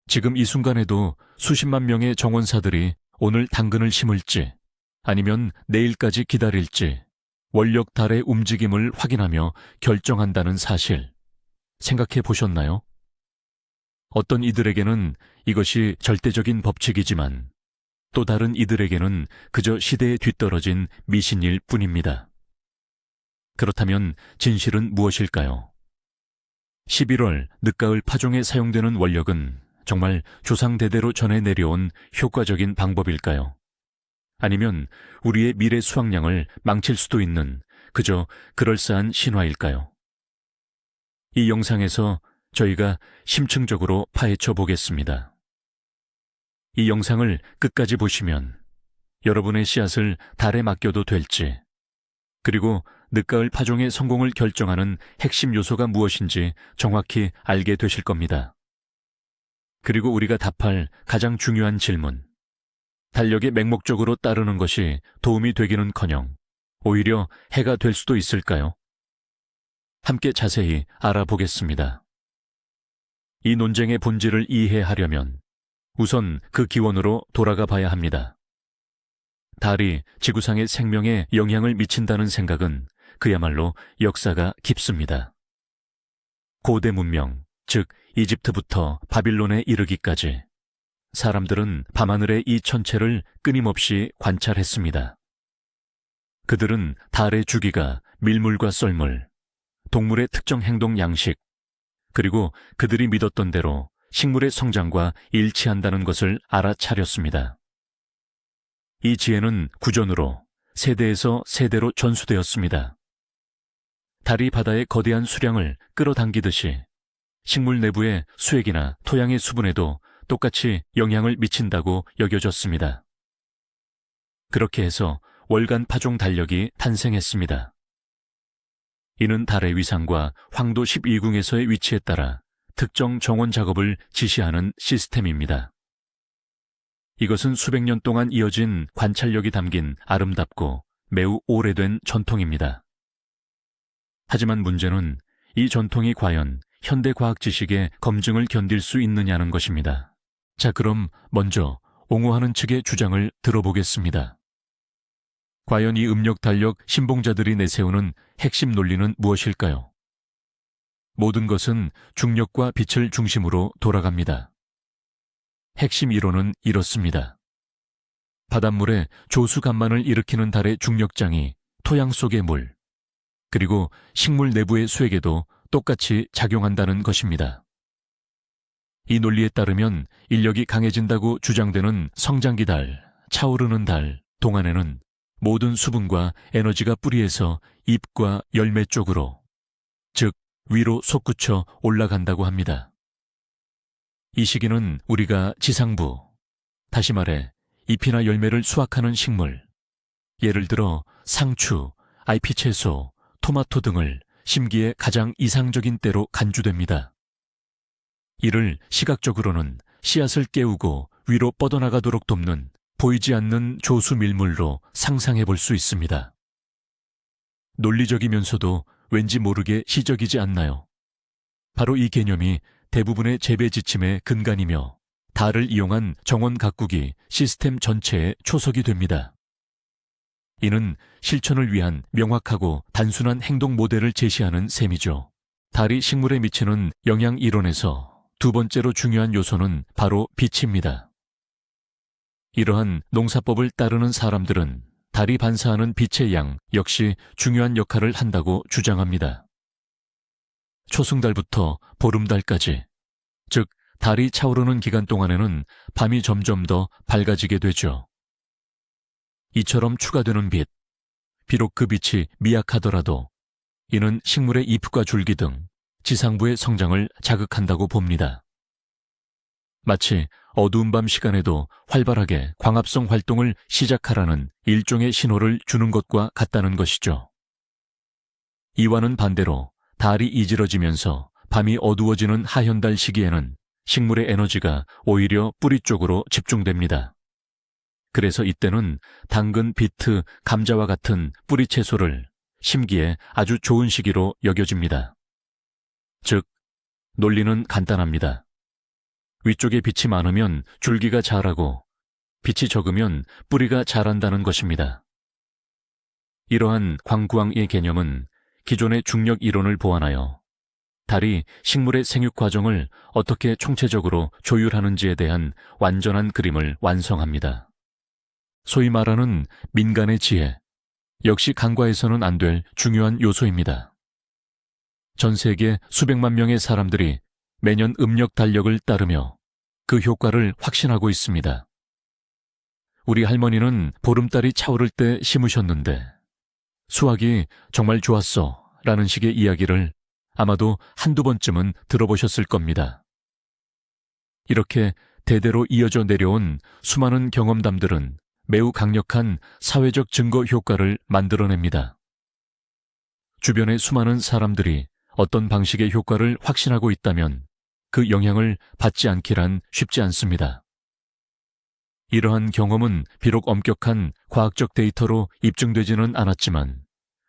지금 이 순간에도 수십만 명의 정원사들이 오늘 당근을 심을지 아니면 내일까지 기다릴지 원력 달의 움직임을 확인하며 결정한다는 사실 생각해 보셨나요? 어떤 이들에게는 이것이 절대적인 법칙이지만 또 다른 이들에게는 그저 시대에 뒤떨어진 미신일 뿐입니다. 그렇다면 진실은 무엇일까요? 11월 늦가을 파종에 사용되는 원력은 정말 조상대대로 전해 내려온 효과적인 방법일까요? 아니면 우리의 미래 수확량을 망칠 수도 있는 그저 그럴싸한 신화일까요? 이 영상에서 저희가 심층적으로 파헤쳐 보겠습니다. 이 영상을 끝까지 보시면 여러분의 씨앗을 달에 맡겨도 될지, 그리고 늦가을 파종의 성공을 결정하는 핵심 요소가 무엇인지 정확히 알게 되실 겁니다. 그리고 우리가 답할 가장 중요한 질문, 달력에 맹목적으로 따르는 것이 도움이 되기는커녕 오히려 해가 될 수도 있을까요? 함께 자세히 알아보겠습니다. 이 논쟁의 본질을 이해하려면 우선 그 기원으로 돌아가 봐야 합니다. 달이 지구상의 생명에 영향을 미친다는 생각은 그야말로 역사가 깊습니다. 고대 문명, 즉 이집트부터 바빌론에 이르기까지 사람들은 밤하늘의 이 천체를 끊임없이 관찰했습니다. 그들은 달의 주기가 밀물과 썰물, 동물의 특정 행동 양식, 그리고 그들이 믿었던 대로 식물의 성장과 일치한다는 것을 알아차렸습니다. 이 지혜는 구전으로 세대에서 세대로 전수되었습니다. 달이 바다의 거대한 수량을 끌어당기듯이 식물 내부의 수액이나 토양의 수분에도 똑같이 영향을 미친다고 여겨졌습니다. 그렇게 해서 월간 파종 달력이 탄생했습니다. 이는 달의 위상과 황도 12궁에서의 위치에 따라 특정 정원 작업을 지시하는 시스템입니다. 이것은 수백 년 동안 이어진 관찰력이 담긴 아름답고 매우 오래된 전통입니다. 하지만 문제는 이 전통이 과연 현대 과학 지식의 검증을 견딜 수 있느냐는 것입니다. 자, 그럼 먼저 옹호하는 측의 주장을 들어보겠습니다. 과연 이 음력 달력 신봉자들이 내세우는 핵심 논리는 무엇일까요? 모든 것은 중력과 빛을 중심으로 돌아갑니다. 핵심 이론은 이렇습니다. 바닷물에 조수간만을 일으키는 달의 중력장이 토양 속의 물, 그리고 식물 내부의 수액에도 똑같이 작용한다는 것입니다. 이 논리에 따르면 인력이 강해진다고 주장되는 성장기 달, 차오르는 달 동안에는 모든 수분과 에너지가 뿌리에서 잎과 열매 쪽으로, 즉 위로 솟구쳐 올라간다고 합니다. 이 시기는 우리가 지상부, 다시 말해 잎이나 열매를 수확하는 식물, 예를 들어 상추, 아이피채소, 토마토 등을 심기에 가장 이상적인 때로 간주됩니다. 이를 시각적으로는 씨앗을 깨우고 위로 뻗어나가도록 돕는 보이지 않는 조수 밀물로 상상해 볼 수 있습니다. 논리적이면서도 왠지 모르게 시적이지 않나요? 바로 이 개념이 대부분의 재배 지침의 근간이며 달을 이용한 정원 가꾸기 시스템 전체의 초석이 됩니다. 이는 실천을 위한 명확하고 단순한 행동 모델을 제시하는 셈이죠. 달이 식물에 미치는 영향 이론에서 두 번째로 중요한 요소는 바로 빛입니다. 이러한 농사법을 따르는 사람들은 달이 반사하는 빛의 양 역시 중요한 역할을 한다고 주장합니다. 초승달부터 보름달까지, 즉 달이 차오르는 기간 동안에는 밤이 점점 더 밝아지게 되죠. 이처럼 추가되는 빛, 비록 그 빛이 미약하더라도 이는 식물의 잎과 줄기 등 지상부의 성장을 자극한다고 봅니다. 마치 어두운 밤 시간에도 활발하게 광합성 활동을 시작하라는 일종의 신호를 주는 것과 같다는 것이죠. 이와는 반대로 달이 이질어지면서 밤이 어두워지는 하현달 시기에는 식물의 에너지가 오히려 뿌리 쪽으로 집중됩니다. 그래서 이때는 당근, 비트, 감자와 같은 뿌리 채소를 심기에 아주 좋은 시기로 여겨집니다. 즉, 논리는 간단합니다. 위쪽에 빛이 많으면 줄기가 자라고 빛이 적으면 뿌리가 자란다는 것입니다. 이러한 광구왕의 개념은 기존의 중력 이론을 보완하여 달이 식물의 생육 과정을 어떻게 총체적으로 조율하는지에 대한 완전한 그림을 완성합니다. 소위 말하는 민간의 지혜, 역시 간과해서는 안 될 중요한 요소입니다. 전 세계 수백만 명의 사람들이 매년 음력 달력을 따르며 그 효과를 확신하고 있습니다. 우리 할머니는 보름달이 차오를 때 심으셨는데 수확이 정말 좋았어 라는 식의 이야기를 아마도 한두 번쯤은 들어보셨을 겁니다. 이렇게 대대로 이어져 내려온 수많은 경험담들은 매우 강력한 사회적 증거 효과를 만들어냅니다. 주변의 수많은 사람들이 어떤 방식의 효과를 확신하고 있다면 그 영향을 받지 않기란 쉽지 않습니다. 이러한 경험은 비록 엄격한 과학적 데이터로 입증되지는 않았지만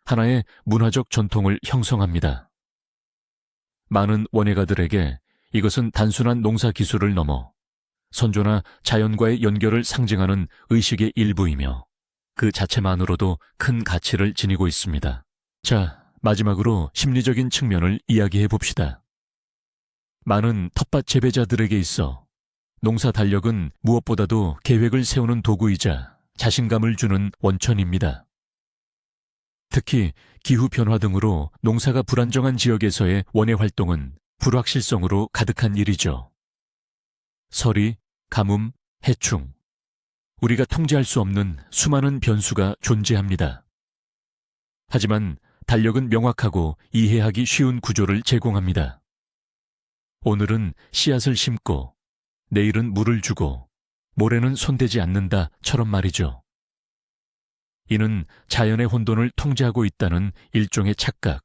하나의 문화적 전통을 형성합니다. 많은 원예가들에게 이것은 단순한 농사 기술을 넘어 선조나 자연과의 연결을 상징하는 의식의 일부이며 그 자체만으로도 큰 가치를 지니고 있습니다. 자, 마지막으로 심리적인 측면을 이야기해 봅시다. 많은 텃밭 재배자들에게 있어 농사 달력은 무엇보다도 계획을 세우는 도구이자 자신감을 주는 원천입니다. 특히 기후변화 등으로 농사가 불안정한 지역에서의 원예 활동은 불확실성으로 가득한 일이죠. 서리, 가뭄, 해충, 우리가 통제할 수 없는 수많은 변수가 존재합니다. 하지만 달력은 명확하고 이해하기 쉬운 구조를 제공합니다. 오늘은 씨앗을 심고 내일은 물을 주고 모레는 손대지 않는다처럼 말이죠. 이는 자연의 혼돈을 통제하고 있다는 일종의 착각,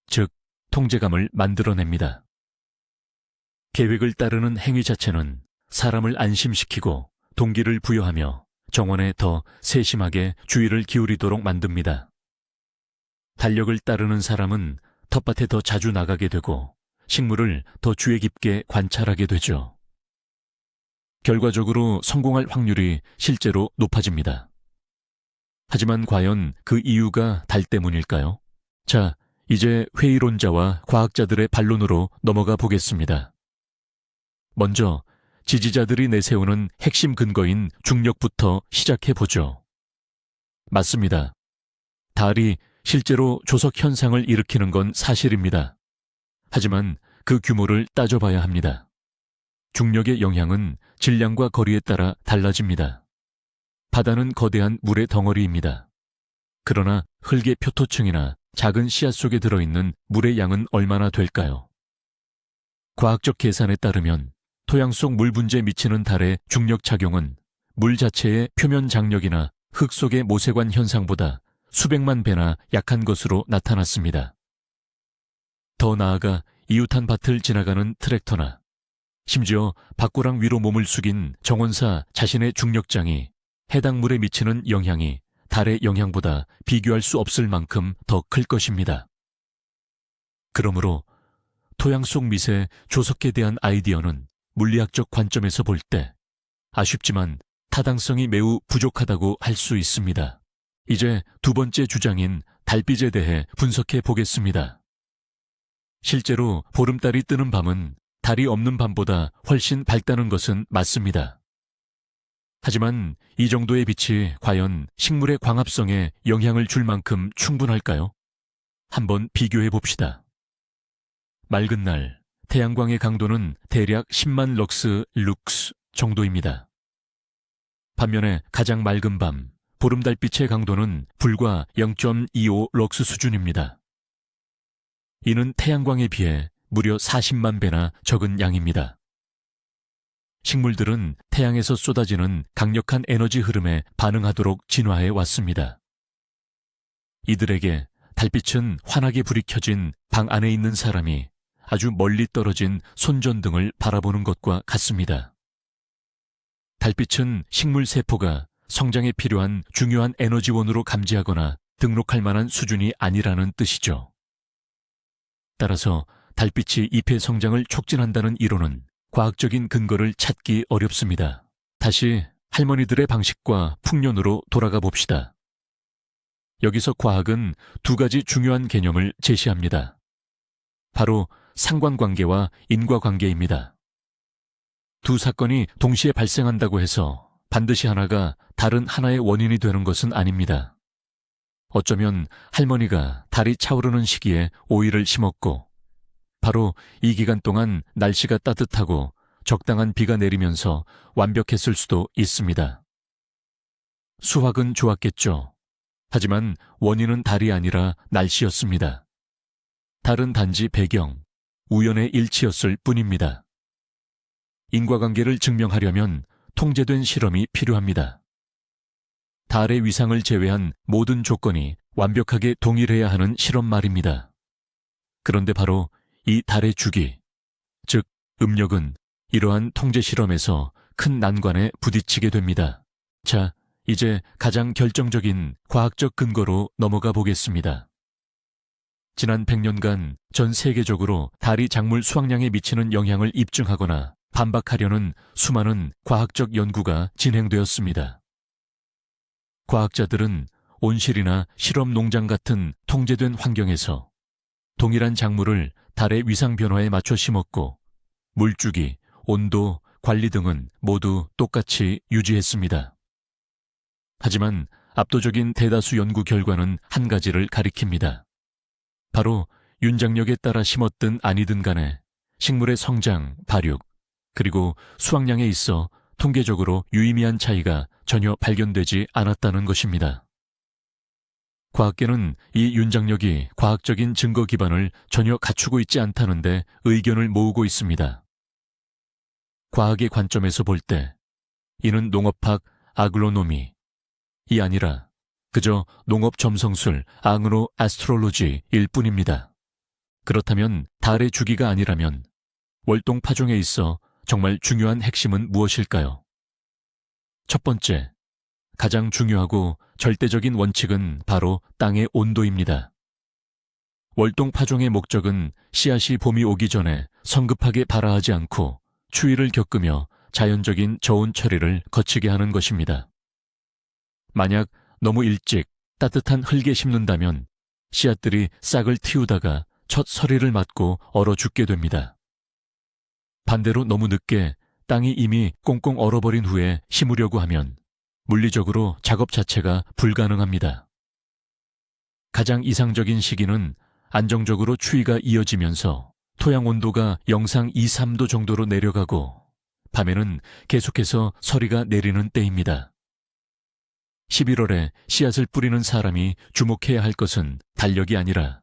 즉 통제감을 만들어냅니다. 계획을 따르는 행위 자체는 사람을 안심시키고 동기를 부여하며 정원에 더 세심하게 주의를 기울이도록 만듭니다. 달력을 따르는 사람은 텃밭에 더 자주 나가게 되고 식물을 더 주의 깊게 관찰하게 되죠. 결과적으로 성공할 확률이 실제로 높아집니다. 하지만 과연 그 이유가 달 때문일까요? 자, 이제 회의론자와 과학자들의 반론으로 넘어가 보겠습니다. 먼저 지지자들이 내세우는 핵심 근거인 중력부터 시작해 보죠. 맞습니다. 달이 실제로 조석 현상을 일으키는 건 사실입니다. 하지만 그 규모를 따져봐야 합니다. 중력의 영향은 질량과 거리에 따라 달라집니다. 바다는 거대한 물의 덩어리입니다. 그러나 흙의 표토층이나 작은 씨앗 속에 들어있는 물의 양은 얼마나 될까요? 과학적 계산에 따르면 토양 속 물 분재에 미치는 달의 중력 작용은 물 자체의 표면 장력이나 흙 속의 모세관 현상보다 수백만 배나 약한 것으로 나타났습니다. 더 나아가 이웃한 밭을 지나가는 트랙터나 심지어 밭고랑 위로 몸을 숙인 정원사 자신의 중력장이 해당 물에 미치는 영향이 달의 영향보다 비교할 수 없을 만큼 더 클 것입니다. 그러므로 토양 속 밑의 조석에 대한 아이디어는 물리학적 관점에서 볼 때 아쉽지만 타당성이 매우 부족하다고 할 수 있습니다. 이제 두 번째 주장인 달빛에 대해 분석해 보겠습니다. 실제로 보름달이 뜨는 밤은 달이 없는 밤보다 훨씬 밝다는 것은 맞습니다. 하지만 이 정도의 빛이 과연 식물의 광합성에 영향을 줄 만큼 충분할까요? 한번 비교해 봅시다. 맑은 날, 태양광의 강도는 대략 10만 럭스 정도입니다. 반면에 가장 맑은 밤, 보름달빛의 강도는 불과 0.25 럭스 수준입니다. 이는 태양광에 비해 무려 40만 배나 적은 양입니다. 식물들은 태양에서 쏟아지는 강력한 에너지 흐름에 반응하도록 진화해 왔습니다. 이들에게 달빛은 환하게 불이 켜진 방 안에 있는 사람이 아주 멀리 떨어진 손전등을 바라보는 것과 같습니다. 달빛은 식물 세포가 성장에 필요한 중요한 에너지원으로 감지하거나 등록할 만한 수준이 아니라는 뜻이죠. 따라서 달빛이 잎의 성장을 촉진한다는 이론은 과학적인 근거를 찾기 어렵습니다. 다시 할머니들의 방식과 풍년으로 돌아가 봅시다. 여기서 과학은 두 가지 중요한 개념을 제시합니다. 바로 상관관계와 인과관계입니다. 두 사건이 동시에 발생한다고 해서 반드시 하나가 다른 하나의 원인이 되는 것은 아닙니다. 어쩌면 할머니가 달이 차오르는 시기에 오이를 심었고, 바로 이 기간 동안 날씨가 따뜻하고 적당한 비가 내리면서 완벽했을 수도 있습니다. 수확은 좋았겠죠. 하지만 원인은 달이 아니라 날씨였습니다. 달은 단지 배경, 우연의 일치였을 뿐입니다. 인과관계를 증명하려면 통제된 실험이 필요합니다. 달의 위상을 제외한 모든 조건이 완벽하게 동일해야 하는 실험 말입니다. 그런데 바로 이 달의 주기, 즉 음력은 이러한 통제 실험에서 큰 난관에 부딪히게 됩니다. 자, 이제 가장 결정적인 과학적 근거로 넘어가 보겠습니다. 지난 100년간 전 세계적으로 달이 작물 수확량에 미치는 영향을 입증하거나 반박하려는 수많은 과학적 연구가 진행되었습니다. 과학자들은 온실이나 실험 농장 같은 통제된 환경에서 동일한 작물을 달의 위상 변화에 맞춰 심었고, 물주기, 온도, 관리 등은 모두 똑같이 유지했습니다. 하지만 압도적인 대다수 연구 결과는 한 가지를 가리킵니다. 바로 윤작력에 따라 심었든 아니든 간에 식물의 성장, 발육, 그리고 수확량에 있어 통계적으로 유의미한 차이가 전혀 발견되지 않았다는 것입니다. 과학계는 이 윤작력이 과학적인 증거 기반을 전혀 갖추고 있지 않다는데 의견을 모으고 있습니다. 과학의 관점에서 볼 때 이는 농업학 아글로노미이 아니라 그저 농업 점성술 앙으로 아스트롤로지일 뿐입니다. 그렇다면 달의 주기가 아니라면 월동 파종에 있어 정말 중요한 핵심은 무엇일까요? 첫 번째, 가장 중요하고 절대적인 원칙은 바로 땅의 온도입니다. 월동 파종의 목적은 씨앗이 봄이 오기 전에 성급하게 발아하지 않고 추위를 겪으며 자연적인 저온 처리를 거치게 하는 것입니다. 만약 너무 일찍 따뜻한 흙에 심는다면 씨앗들이 싹을 틔우다가 첫 서리를 맞고 얼어 죽게 됩니다. 반대로 너무 늦게 땅이 이미 꽁꽁 얼어버린 후에 심으려고 하면 물리적으로 작업 자체가 불가능합니다. 가장 이상적인 시기는 안정적으로 추위가 이어지면서 토양 온도가 영상 2, 3도 정도로 내려가고 밤에는 계속해서 서리가 내리는 때입니다. 11월에 씨앗을 뿌리는 사람이 주목해야 할 것은 달력이 아니라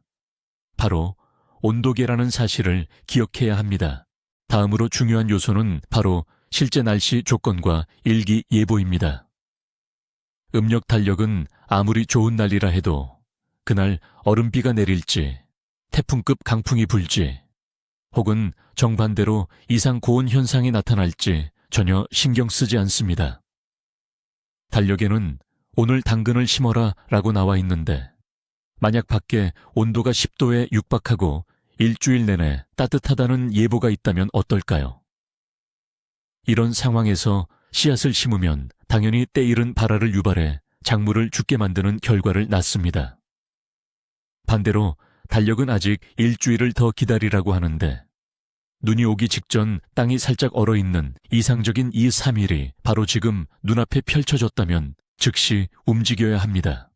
바로 온도계라는 사실을 기억해야 합니다. 다음으로 중요한 요소는 바로 실제 날씨 조건과 일기예보입니다. 음력 달력은 아무리 좋은 날이라 해도 그날 얼음비가 내릴지, 태풍급 강풍이 불지, 혹은 정반대로 이상 고온 현상이 나타날지 전혀 신경 쓰지 않습니다. 달력에는 오늘 당근을 심어라 라고 나와 있는데 만약 밖에 온도가 10도에 육박하고 일주일 내내 따뜻하다는 예보가 있다면 어떨까요? 이런 상황에서 씨앗을 심으면 당연히 때이른 발화를 유발해 작물을 죽게 만드는 결과를 낳습니다. 반대로 달력은 아직 일주일을 더 기다리라고 하는데 눈이 오기 직전 땅이 살짝 얼어있는 이상적인 2, 3일이 바로 지금 눈앞에 펼쳐졌다면 즉시 움직여야 합니다.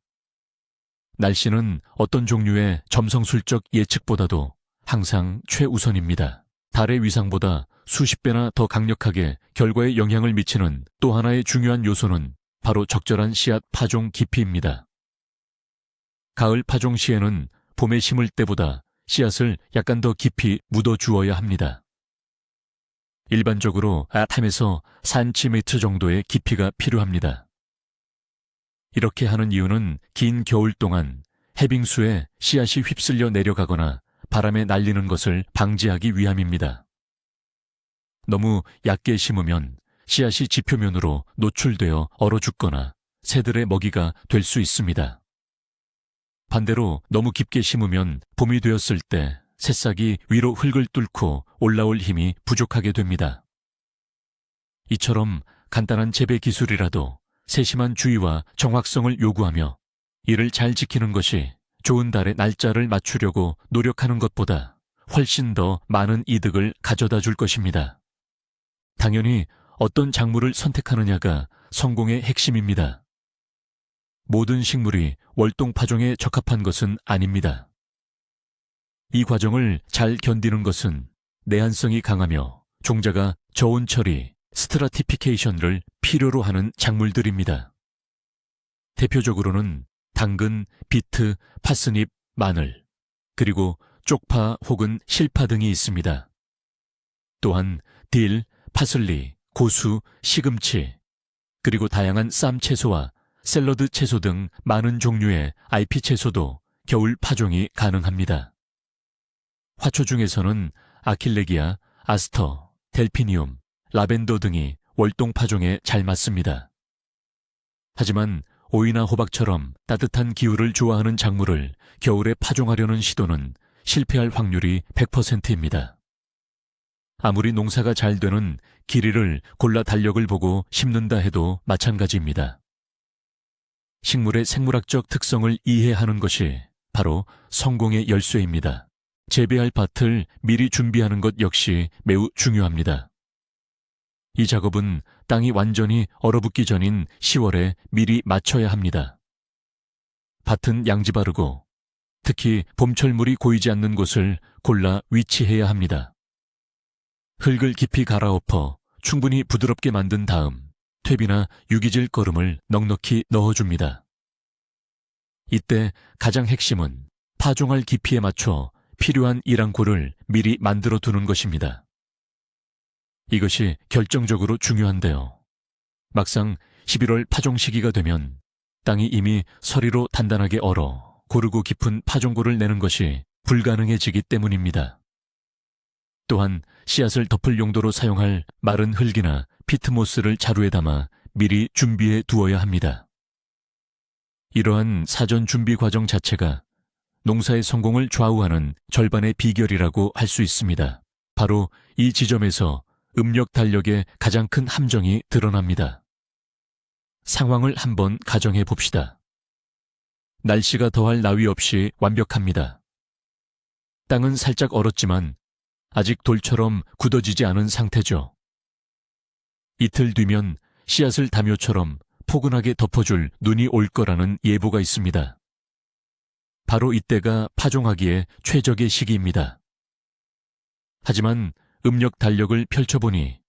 날씨는 어떤 종류의 점성술적 예측보다도 항상 최우선입니다. 달의 위상보다 수십 배나 더 강력하게 결과에 영향을 미치는 또 하나의 중요한 요소는 바로 적절한 씨앗 파종 깊이입니다. 가을 파종 시에는 봄에 심을 때보다 씨앗을 약간 더 깊이 묻어 주어야 합니다. 일반적으로 3에서 4cm 정도의 깊이가 필요합니다. 이렇게 하는 이유는 긴 겨울 동안 해빙수에 씨앗이 휩쓸려 내려가거나 바람에 날리는 것을 방지하기 위함입니다. 너무 얕게 심으면 씨앗이 지표면으로 노출되어 얼어 죽거나 새들의 먹이가 될 수 있습니다. 반대로 너무 깊게 심으면 봄이 되었을 때 새싹이 위로 흙을 뚫고 올라올 힘이 부족하게 됩니다. 이처럼 간단한 재배 기술이라도 세심한 주의와 정확성을 요구하며 이를 잘 지키는 것이 좋은 달의 날짜를 맞추려고 노력하는 것보다 훨씬 더 많은 이득을 가져다 줄 것입니다. 당연히 어떤 작물을 선택하느냐가 성공의 핵심입니다. 모든 식물이 월동 파종에 적합한 것은 아닙니다. 이 과정을 잘 견디는 것은 내한성이 강하며 종자가 저온 처리, 스트라티피케이션을 필요로 하는 작물들입니다. 대표적으로는 당근, 비트, 파스닙, 마늘, 그리고 쪽파 혹은 실파 등이 있습니다. 또한 딜, 파슬리, 고수, 시금치, 그리고 다양한 쌈 채소와 샐러드 채소 등 많은 종류의 IP 채소도 겨울 파종이 가능합니다. 화초 중에서는 아킬레기아, 아스터, 델피니움, 라벤더 등이 월동 파종에 잘 맞습니다. 하지만 오이나 호박처럼 따뜻한 기후를 좋아하는 작물을 겨울에 파종하려는 시도는 실패할 확률이 100%입니다. 아무리 농사가 잘 되는 길이를 골라 달력을 보고 심는다 해도 마찬가지입니다. 식물의 생물학적 특성을 이해하는 것이 바로 성공의 열쇠입니다. 재배할 밭을 미리 준비하는 것 역시 매우 중요합니다. 이 작업은 땅이 완전히 얼어붙기 전인 10월에 미리 마쳐야 합니다. 밭은 양지 바르고 특히 봄철물이 고이지 않는 곳을 골라 위치해야 합니다. 흙을 깊이 갈아엎어 충분히 부드럽게 만든 다음 퇴비나 유기질 거름을 넉넉히 넣어줍니다. 이때 가장 핵심은 파종할 깊이에 맞춰 필요한 이랑고를 미리 만들어 두는 것입니다. 이것이 결정적으로 중요한데요. 막상 11월 파종 시기가 되면 땅이 이미 서리로 단단하게 얼어 고르고 깊은 파종고를 내는 것이 불가능해지기 때문입니다. 또한 씨앗을 덮을 용도로 사용할 마른 흙이나 피트모스를 자루에 담아 미리 준비해 두어야 합니다. 이러한 사전 준비 과정 자체가 농사의 성공을 좌우하는 절반의 비결이라고 할 수 있습니다. 바로 이 지점에서 음력 달력의 가장 큰 함정이 드러납니다. 상황을 한번 가정해 봅시다. 날씨가 더할 나위 없이 완벽합니다. 땅은 살짝 얼었지만 아직 돌처럼 굳어지지 않은 상태죠. 이틀 뒤면 씨앗을 담요처럼 포근하게 덮어줄 눈이 올 거라는 예보가 있습니다. 바로 이때가 파종하기에 최적의 시기입니다. 하지만 음력 달력을 펼쳐보니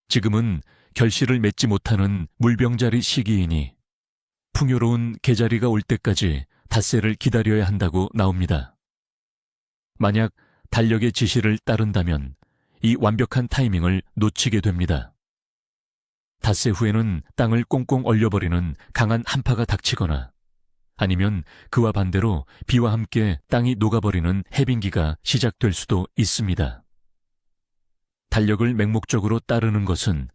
지금은 결실을 맺지 못하는 물병자리 시기이니 풍요로운 계자리가 올 때까지 닷새를 기다려야 한다고 나옵니다. 만약 달력의 지시를 따른다면 이 완벽한 타이밍을 놓치게 됩니다. 닷새 후에는 땅을 꽁꽁 얼려버리는 강한 한파가 닥치거나 아니면 그와 반대로 비와 함께 땅이 녹아버리는 해빙기가 시작될 수도 있습니다. 달력을 맹목적으로 따르는 것은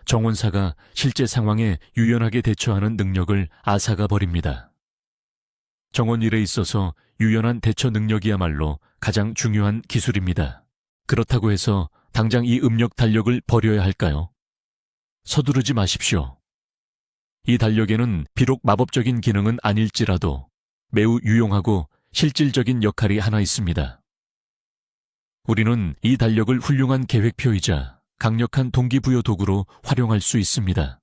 정원사가 실제 상황에 유연하게 대처하는 능력을 앗아가 버립니다. 정원일에 있어서 유연한 대처 능력이야말로 가장 중요한 기술입니다. 그렇다고 해서 당장 이 음력 달력을 버려야 할까요? 서두르지 마십시오. 이 달력에는 비록 마법적인 기능은 아닐지라도 매우 유용하고 실질적인 역할이 하나 있습니다. 우리는 이 달력을 훌륭한 계획표이자 강력한 동기부여 도구로 활용할 수 있습니다.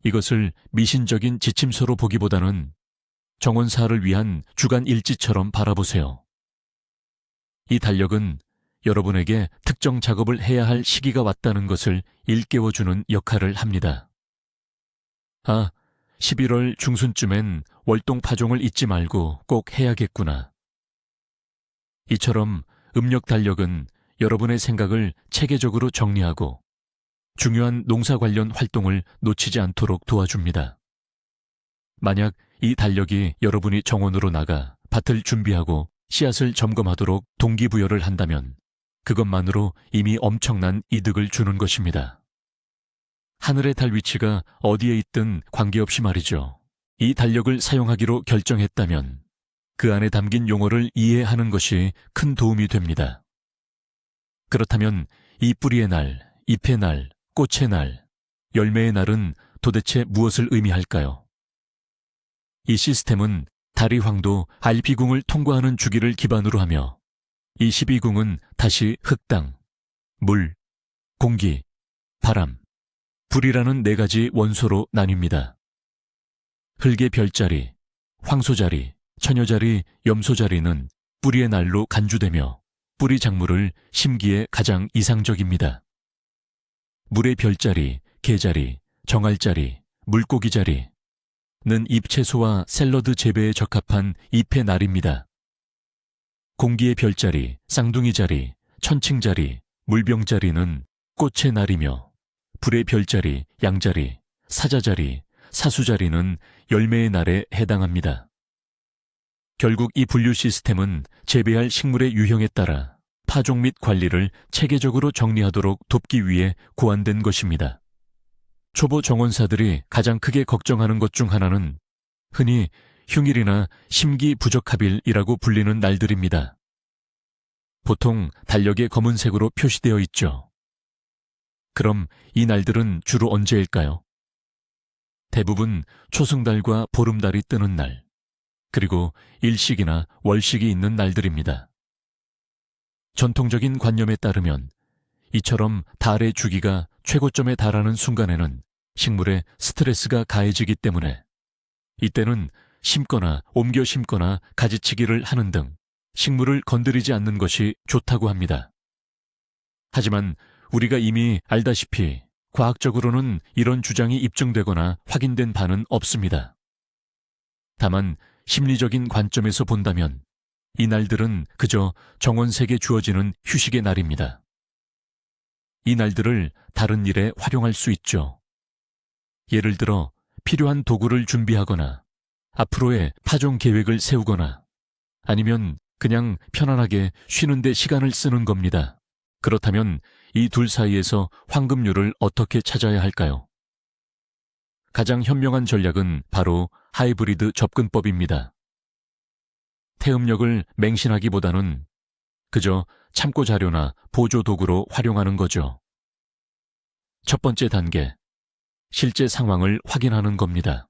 이것을 미신적인 지침서로 보기보다는 정원사를 위한 주간 일지처럼 바라보세요. 이 달력은 여러분에게 특정 작업을 해야 할 시기가 왔다는 것을 일깨워주는 역할을 합니다. 11월 중순쯤엔 월동 파종을 잊지 말고 꼭 해야겠구나. 이처럼 음력 달력은 여러분의 생각을 체계적으로 정리하고 중요한 농사 관련 활동을 놓치지 않도록 도와줍니다. 만약 이 달력이 여러분이 정원으로 나가 밭을 준비하고 씨앗을 점검하도록 동기부여를 한다면 그것만으로 이미 엄청난 이득을 주는 것입니다. 하늘의 달 위치가 어디에 있든 관계없이 말이죠. 이 달력을 사용하기로 결정했다면 그 안에 담긴 용어를 이해하는 것이 큰 도움이 됩니다. 그렇다면 이 뿌리의 날, 잎의 날, 꽃의 날, 열매의 날은 도대체 무엇을 의미할까요? 이 시스템은 달이 황도 알피궁을 통과하는 주기를 기반으로 하며 이 12궁은 다시 흙-땅, 물, 공기, 바람, 불이라는 4가지 원소로 나뉩니다. 흙의 별자리, 황소자리, 처녀자리, 염소자리는 뿌리의 날로 간주되며 뿌리 작물을 심기에 가장 이상적입니다. 물의 별자리, 게자리, 정알자리, 물고기자리는 잎채소와 샐러드 재배에 적합한 잎의 날입니다. 공기의 별자리, 쌍둥이자리, 천칭자리, 물병자리는 꽃의 날이며 불의 별자리, 양자리, 사자자리, 사수자리는 열매의 날에 해당합니다. 결국 이 분류 시스템은 재배할 식물의 유형에 따라 파종 및 관리를 체계적으로 정리하도록 돕기 위해 고안된 것입니다. 초보 정원사들이 가장 크게 걱정하는 것 중 하나는 흔히 흉일이나 심기 부적합일이라고 불리는 날들입니다. 보통 달력에 검은색으로 표시되어 있죠. 그럼 이 날들은 주로 언제일까요? 대부분 초승달과 보름달이 뜨는 날, 그리고 일식이나 월식이 있는 날들입니다. 전통적인 관념에 따르면 이처럼 달의 주기가 최고점에 달하는 순간에는 식물에 스트레스가 가해지기 때문에 이때는 심거나 옮겨 심거나 가지치기를 하는 등 식물을 건드리지 않는 것이 좋다고 합니다. 하지만 우리가 이미 알다시피 과학적으로는 이런 주장이 입증되거나 확인된 바는 없습니다. 다만 심리적인 관점에서 본다면 이 날들은 그저 정원색에 주어지는 휴식의 날입니다. 이 날들을 다른 일에 활용할 수 있죠. 예를 들어 필요한 도구를 준비하거나 앞으로의 파종 계획을 세우거나 아니면 그냥 편안하게 쉬는데 시간을 쓰는 겁니다. 그렇다면 이 둘 사이에서 황금률을 어떻게 찾아야 할까요? 가장 현명한 전략은 바로 하이브리드 접근법입니다. 태음력을 맹신하기보다는 그저 참고 자료나 보조 도구로 활용하는 거죠. 첫 번째 단계, 실제 상황을 확인하는 겁니다.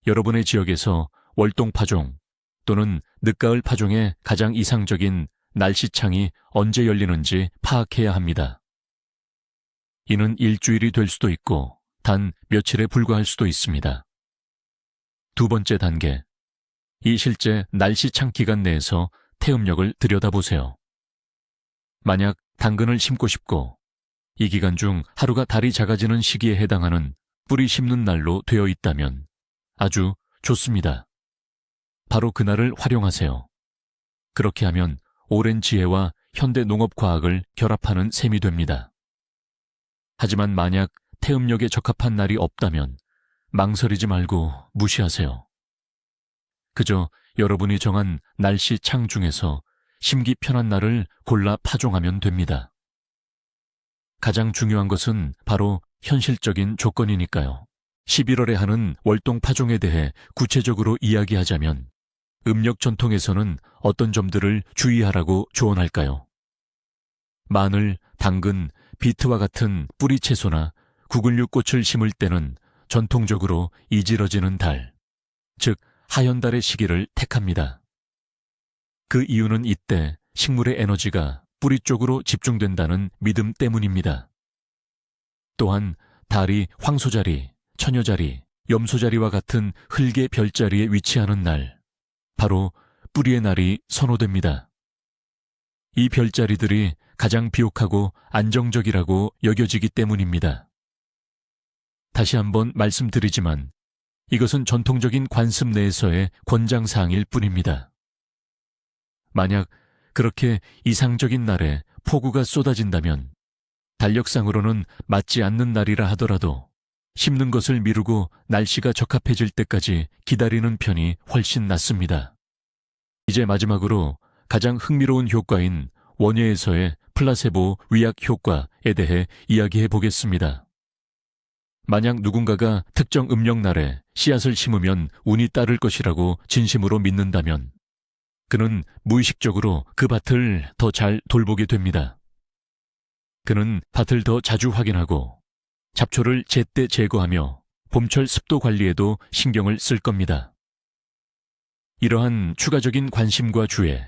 여러분의 지역에서 월동 파종 또는 늦가을 파종의 가장 이상적인 날씨창이 언제 열리는지 파악해야 합니다. 이는 일주일이 될 수도 있고 단 며칠에 불과할 수도 있습니다. 두 번째 단계, 이 실제 날씨창 기간 내에서 태음력을 들여다보세요. 만약 당근을 심고 싶고 이 기간 중 하루가 달이 작아지는 시기에 해당하는 뿌리 심는 날로 되어 있다면 아주 좋습니다. 바로 그날을 활용하세요. 그렇게 하면 오랜 지혜와 현대 농업과학을 결합하는 셈이 됩니다. 하지만 만약 태음력에 적합한 날이 없다면 망설이지 말고 무시하세요. 그저 여러분이 정한 날씨 창 중에서 심기 편한 날을 골라 파종하면 됩니다. 가장 중요한 것은 바로 현실적인 조건이니까요. 11월에 하는 월동 파종에 대해 구체적으로 이야기하자면 음력 전통에서는 어떤 점들을 주의하라고 조언할까요? 마늘, 당근, 비트와 같은 뿌리 채소나 구근류 꽃을 심을 때는 전통적으로 이질어지는 달, 즉 하현달의 시기를 택합니다. 그 이유는 이때 식물의 에너지가 뿌리 쪽으로 집중된다는 믿음 때문입니다. 또한 달이 황소자리, 처녀자리, 염소자리와 같은 흙의 별자리에 위치하는 날, 바로 뿌리의 날이 선호됩니다. 이 별자리들이 가장 비옥하고 안정적이라고 여겨지기 때문입니다. 다시 한번 말씀드리지만 이것은 전통적인 관습 내에서의 권장사항일 뿐입니다. 만약 그렇게 이상적인 날에 폭우가 쏟아진다면 달력상으로는 맞지 않는 날이라 하더라도 심는 것을 미루고 날씨가 적합해질 때까지 기다리는 편이 훨씬 낫습니다. 이제 마지막으로 가장 흥미로운 효과인 원예에서의 플라세보 위약 효과에 대해 이야기해 보겠습니다. 만약 누군가가 특정 음력날에 씨앗을 심으면 운이 따를 것이라고 진심으로 믿는다면 그는 무의식적으로 그 밭을 더 잘 돌보게 됩니다. 그는 밭을 더 자주 확인하고 잡초를 제때 제거하며 봄철 습도 관리에도 신경을 쓸 겁니다. 이러한 추가적인 관심과 주의,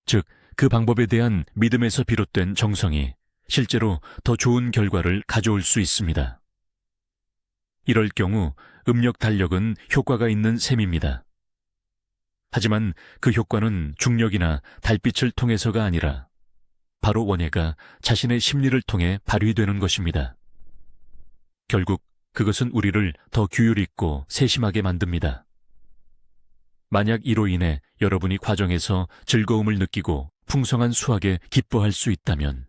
즉 그 방법에 대한 믿음에서 비롯된 정성이 실제로 더 좋은 결과를 가져올 수 있습니다. 이럴 경우 음력 달력은 효과가 있는 셈입니다. 하지만 그 효과는 중력이나 달빛을 통해서가 아니라 바로 원예가 자신의 심리를 통해 발휘되는 것입니다. 결국 그것은 우리를 더 규율 있고 세심하게 만듭니다. 만약 이로 인해 여러분이 과정에서 즐거움을 느끼고 풍성한 수확에 기뻐할 수 있다면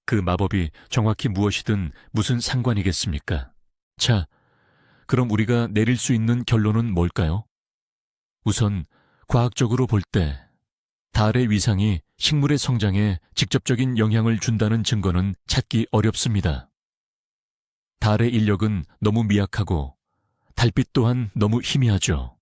그 마법이 정확히 무엇이든 무슨 상관이겠습니까? 자, 그럼 우리가 내릴 수 있는 결론은 뭘까요? 우선 과학적으로 볼 때 달의 위상이 식물의 성장에 직접적인 영향을 준다는 증거는 찾기 어렵습니다. 달의 인력은 너무 미약하고 달빛 또한 너무 희미하죠.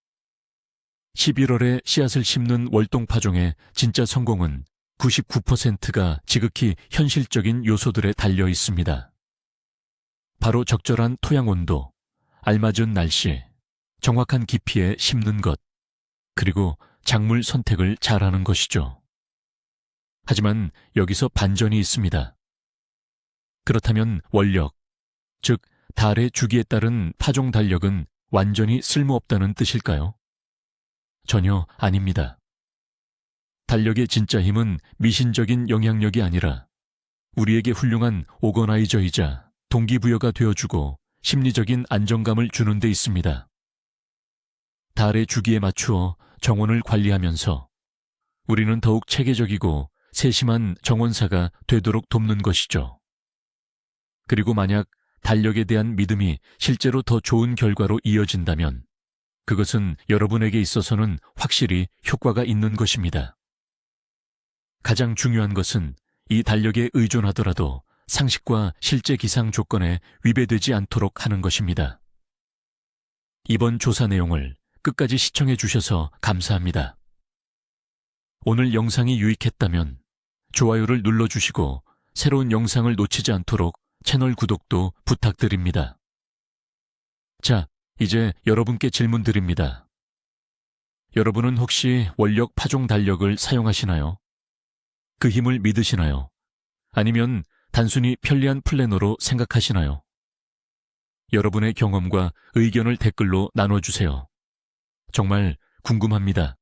11월에 씨앗을 심는 월동파종의 진짜 성공은 99%가 지극히 현실적인 요소들에 달려 있습니다. 바로 적절한 토양 온도, 알맞은 날씨, 정확한 깊이에 심는 것, 그리고 작물 선택을 잘하는 것이죠. 하지만 여기서 반전이 있습니다. 그렇다면 원력, 즉 달의 주기에 따른 파종 달력은 완전히 쓸모없다는 뜻일까요? 전혀 아닙니다. 달력의 진짜 힘은 미신적인 영향력이 아니라 우리에게 훌륭한 오거나이저이자 동기부여가 되어주고 심리적인 안정감을 주는 데 있습니다. 달의 주기에 맞추어 정원을 관리하면서 우리는 더욱 체계적이고 세심한 정원사가 되도록 돕는 것이죠. 그리고 만약 달력에 대한 믿음이 실제로 더 좋은 결과로 이어진다면 그것은 여러분에게 있어서는 확실히 효과가 있는 것입니다. 가장 중요한 것은 이 달력에 의존하더라도 상식과 실제 기상 조건에 위배되지 않도록 하는 것입니다. 이번 조사 내용을 끝까지 시청해 주셔서 감사합니다. 오늘 영상이 유익했다면 좋아요를 눌러주시고 새로운 영상을 놓치지 않도록 채널 구독도 부탁드립니다. 자, 이제 여러분께 질문 드립니다. 여러분은 혹시 원력 파종 달력을 사용하시나요? 그 힘을 믿으시나요? 아니면 단순히 편리한 플래너로 생각하시나요? 여러분의 경험과 의견을 댓글로 나눠주세요. 정말 궁금합니다.